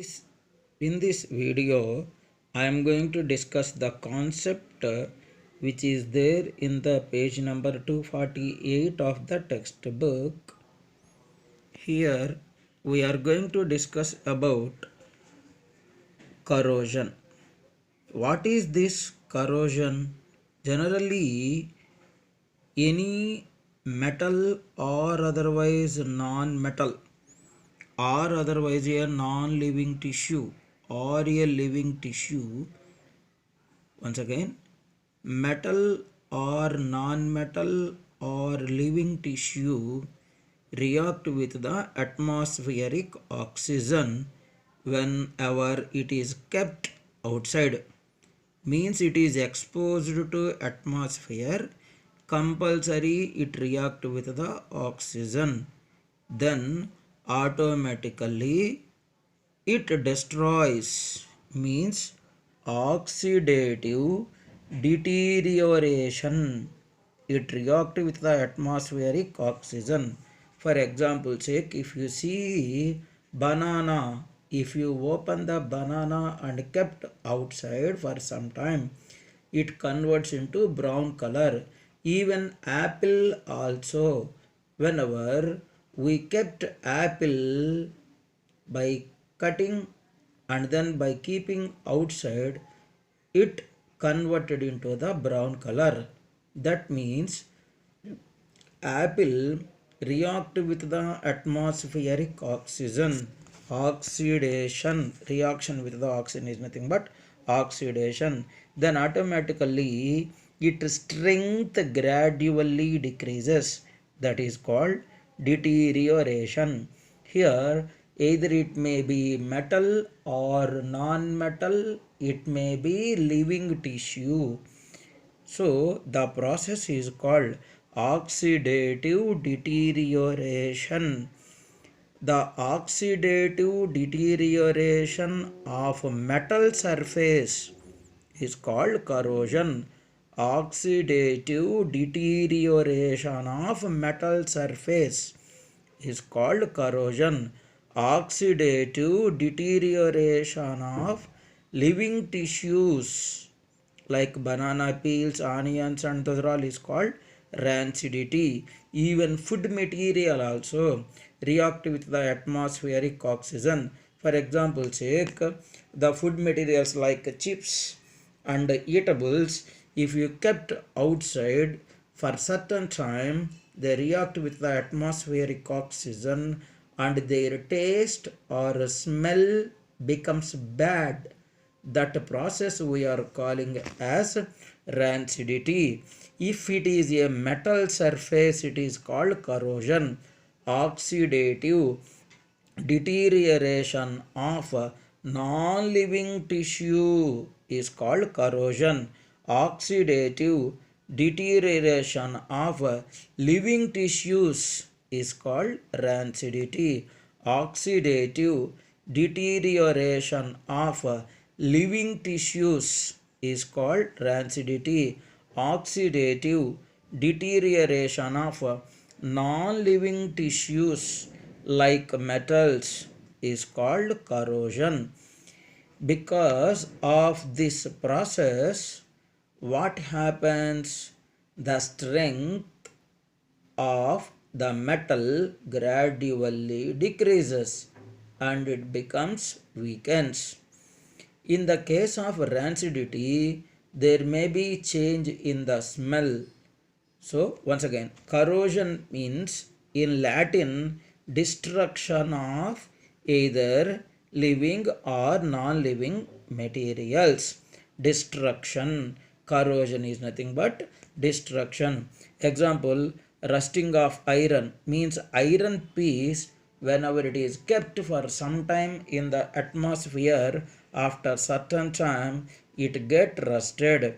This- In this video, I am going to discuss the concept which is there in the page number 248 of the textbook. Here, we are going to discuss about corrosion. What is this corrosion? Generally, any metal or otherwise non-metal or otherwise a non-living tissue or a living tissue, once again, metal or non-metal or living tissue react with the atmospheric oxygen whenever it is kept outside, means it is exposed to atmosphere, compulsory it react with the oxygen, then automatically it destroys, means oxidative deterioration. It react with the atmospheric oxygen. For example sake, if you see banana, if you open the banana and kept outside for some time, it converts into brown color. Even apple also, whenever we kept apple by cutting and then by keeping outside, it converted into the brown color. That means apple react with the atmospheric oxygen. Oxidation, reaction with the oxygen is nothing but oxidation. Then automatically its strength gradually decreases, that is called deterioration. Here either it may be metal or non-metal, it may be living tissue. So the process is called oxidative deterioration. The oxidative deterioration of metal surface is called corrosion. Oxidative deterioration of metal surface is called corrosion. Oxidative deterioration of living tissues like banana peels, onions, and those all is called rancidity. Even food material also react with the atmospheric oxygen. For example sake, the food materials like chips and eatables, if you kept outside for certain time, they react with the atmospheric oxygen and their taste or smell becomes bad. That process we are calling as rancidity. If it is a metal surface, it is called corrosion. Oxidative deterioration of non-living tissue is called corrosion. Oxidative deterioration of living tissues is called rancidity. Oxidative deterioration of living tissues is called rancidity. Oxidative deterioration of non-living tissues like metals is called corrosion. Because of this process, what happens? The strength of the metal gradually decreases and it becomes weakens. In the case of rancidity, there may be change in the smell. So, once again, corrosion means in Latin destruction of either living or non-living materials. Destruction, corrosion is nothing but destruction. Example, rusting of iron means iron piece whenever it is kept for some time in the atmosphere, after certain time it get rusted.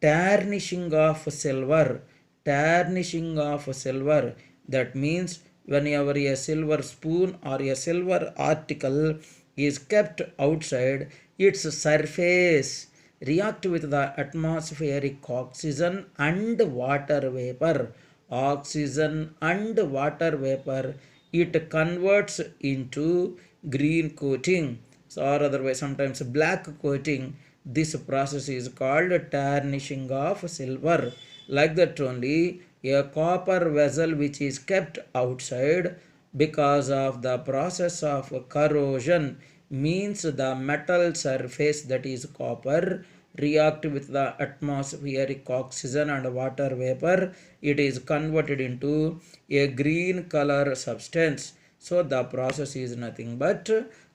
Tarnishing of silver, tarnishing of silver, that means whenever a silver spoon or a silver article is kept outside, its surface react with the atmospheric oxygen and water vapor. Oxygen and water vapor, it converts into green coating. or otherwise sometimes black coating. This process is called tarnishing of silver. Like that only, a copper vessel which is kept outside because of the process of corrosion means the metal surface, that is copper, react with the atmospheric oxygen and water vapor. It is converted into a green color substance. So the process is nothing but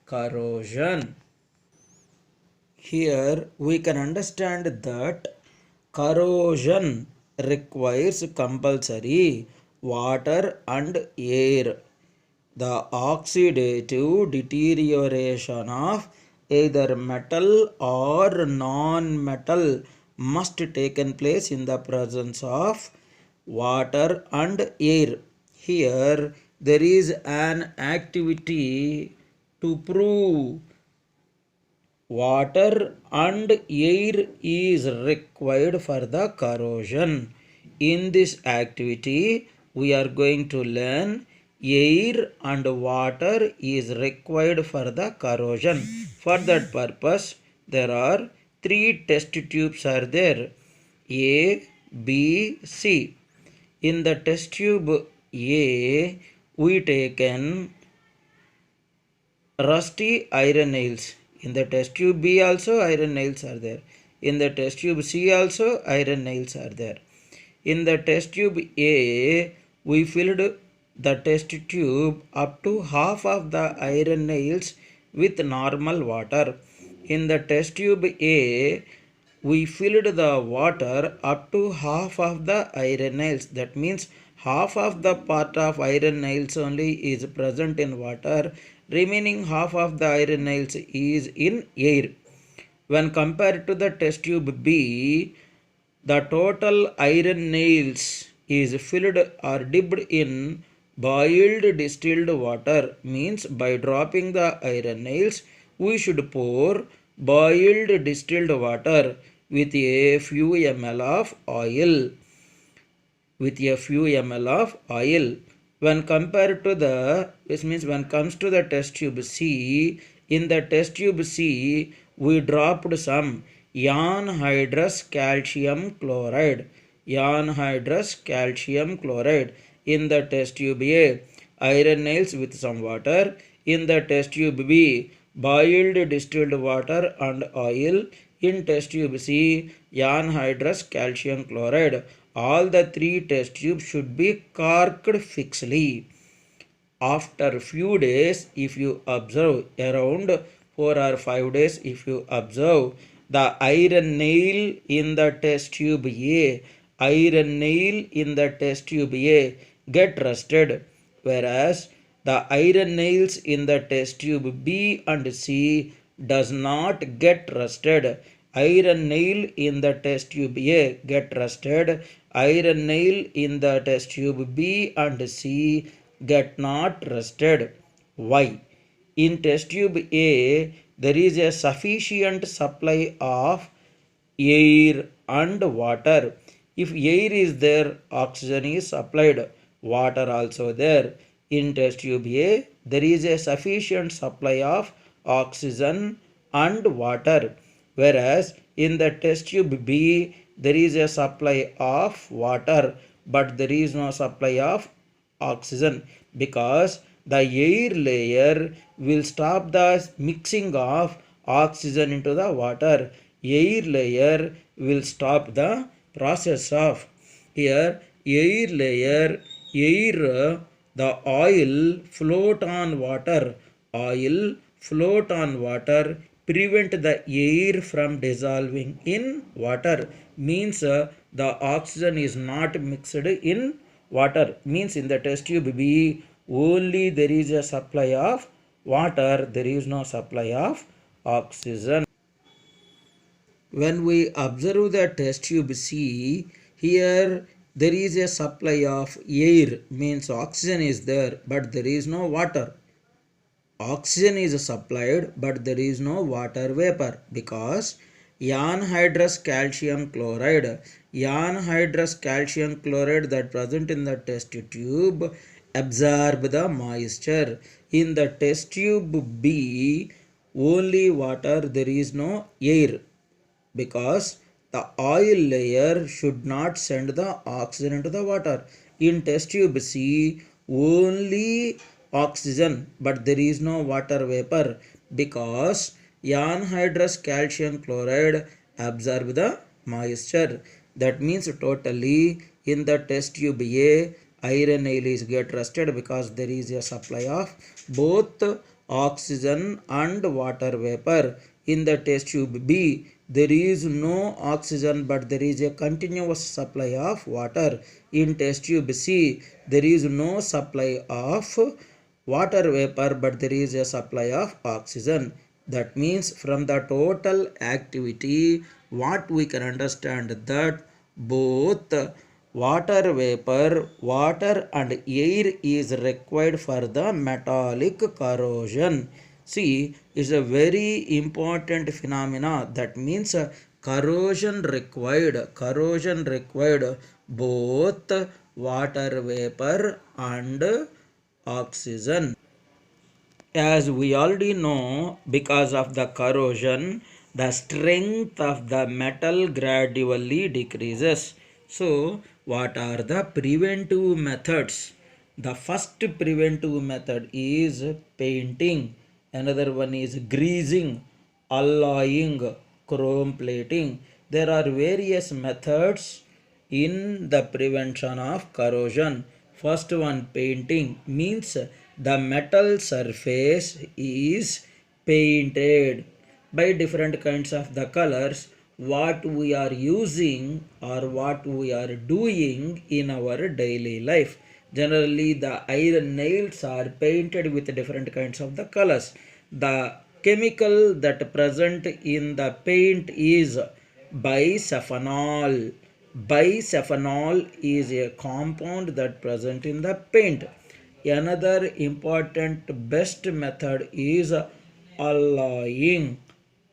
corrosion. Here we can understand that corrosion requires compulsory water and air. The oxidative deterioration of either metal or non-metal must taken place in the presence of water and air. Here there is an activity to prove water and air is required for the corrosion. In this activity, we are going to learn air and water is required for the corrosion. For that purpose, there are three test tubes are there. A, B, C. In the test tube A, we taken rusty iron nails. In the test tube B also iron nails are there. In the test tube C also iron nails are there. In the test tube A, we filled the test tube up to half of the iron nails with normal water. In the test tube A, we filled the water up to half of the iron nails. That means half of the part of iron nails only is present in water. Remaining half of the iron nails is in air. When compared to the test tube B, the total iron nails is filled or dipped in boiled distilled water. Means by dropping the iron nails, we should pour boiled distilled water with a few ml of oil. When compared to this means when comes to the test tube C, in the test tube C, we dropped some anhydrous calcium chloride. In the test tube A, iron nails with some water. In the test tube B, boiled distilled water and oil. In test tube C, anhydrous calcium chloride. All the three test tubes should be corked fixedly. After few days, if you observe, around 4 or 5 days, if you observe, the iron nail in the test tube A, get rusted, whereas the iron nails in the test tube B and C does not get rusted. Iron nail in the test tube A get rusted. Iron nail in the test tube B and C get not rusted. Why? In test tube A, there is a sufficient supply of air and water. If air is there, oxygen is supplied, water also there. In test tube A, there is a sufficient supply of oxygen and water, whereas in the test tube B, there is a supply of water, but there is no supply of oxygen, because the air layer will stop the mixing of oxygen into the water. Air layer will stop the process of here air layer. The oil float on water. Prevent the air from dissolving in water. Means the oxygen is not mixed in water. Means in the test tube B, only there is a supply of water, there is no supply of oxygen. When we observe the test tube C, here there is a supply of air, means oxygen is there, but there is no water. Oxygen is supplied, but there is no water vapor, because anhydrous calcium chloride that present in the test tube absorb the moisture. In the test tube B, only water, there is no air, because the oil layer should not send the oxygen into the water. In test tube C, only oxygen, but there is no water vapor, because anhydrous calcium chloride absorb the moisture. That means totally in the test tube A, iron nail is get rusted because there is a supply of both oxygen and water vapor. In the test tube B, there is no oxygen but there is a continuous supply of water. In test tube C, there is no supply of water vapor but there is a supply of oxygen. That means from the total activity, what we can understand that both water vapor, water and air is required for the metallic corrosion. See, is a very important phenomena. That means corrosion required both water vapor and oxygen. As we already know, because of the corrosion, the strength of the metal gradually decreases. So, what are the preventive methods? The first preventive method is painting, another one is greasing, alloying, chrome plating. There are various methods in the prevention of corrosion. First one, painting, means the metal surface is painted by different kinds of the colors what we are using or what we are doing in our daily life. Generally the iron nails are painted with different kinds of the colors. The chemical that present in the paint is bisphenol. Bisphenol is a compound that present in the paint. Another important best method is alloying.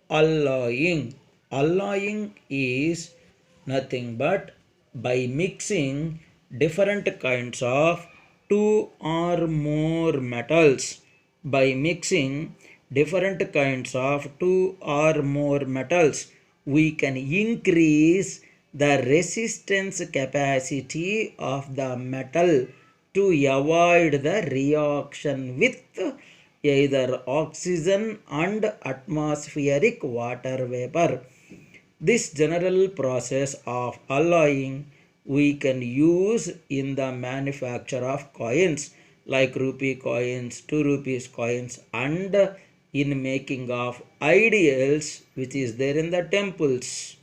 Alloying. Alloying is nothing but by mixing different kinds of two or more metals. By mixing different kinds of two or more metals, we can increase the resistance capacity of the metal to avoid the reaction with either oxygen and atmospheric water vapor. This general process of alloying we can use in the manufacture of coins like rupee coins, 2 rupees coins, and in making of ideals which is there in the temples.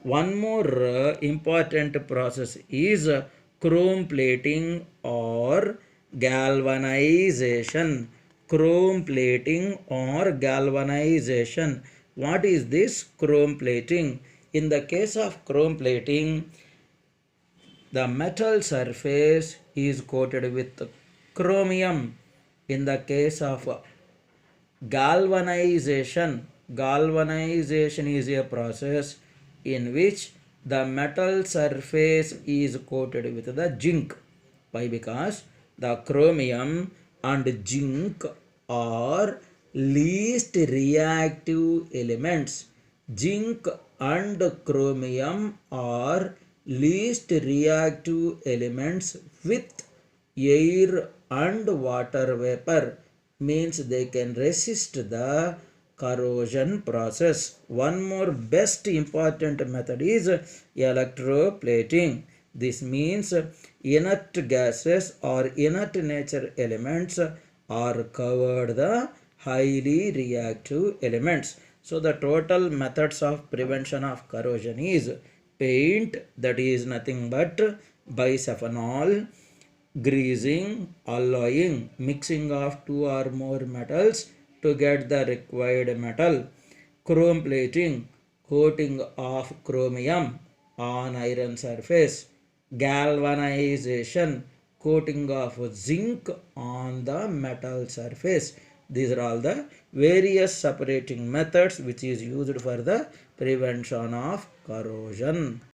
One more important process is chrome plating or galvanization. Chrome plating or galvanization. What is this chrome plating? In the case of chrome plating, the metal surface is coated with chromium. In the case of galvanization, galvanization is a process in which the metal surface is coated with the zinc. Why? Because the chromium and zinc are least reactive elements. Zinc and chromium are least reactive elements with air and water vapor, means they can resist the corrosion process. One more best important method is electroplating. This means inert gases or inert nature elements are covered the highly reactive elements. So the total methods of prevention of corrosion is paint, that is nothing but bisphenol, greasing, alloying, mixing of two or more metals to get the required metal, chrome plating, coating of chromium on iron surface, galvanization, coating of zinc on the metal surface. These are all the various separating methods which is used for the prevention of corrosion.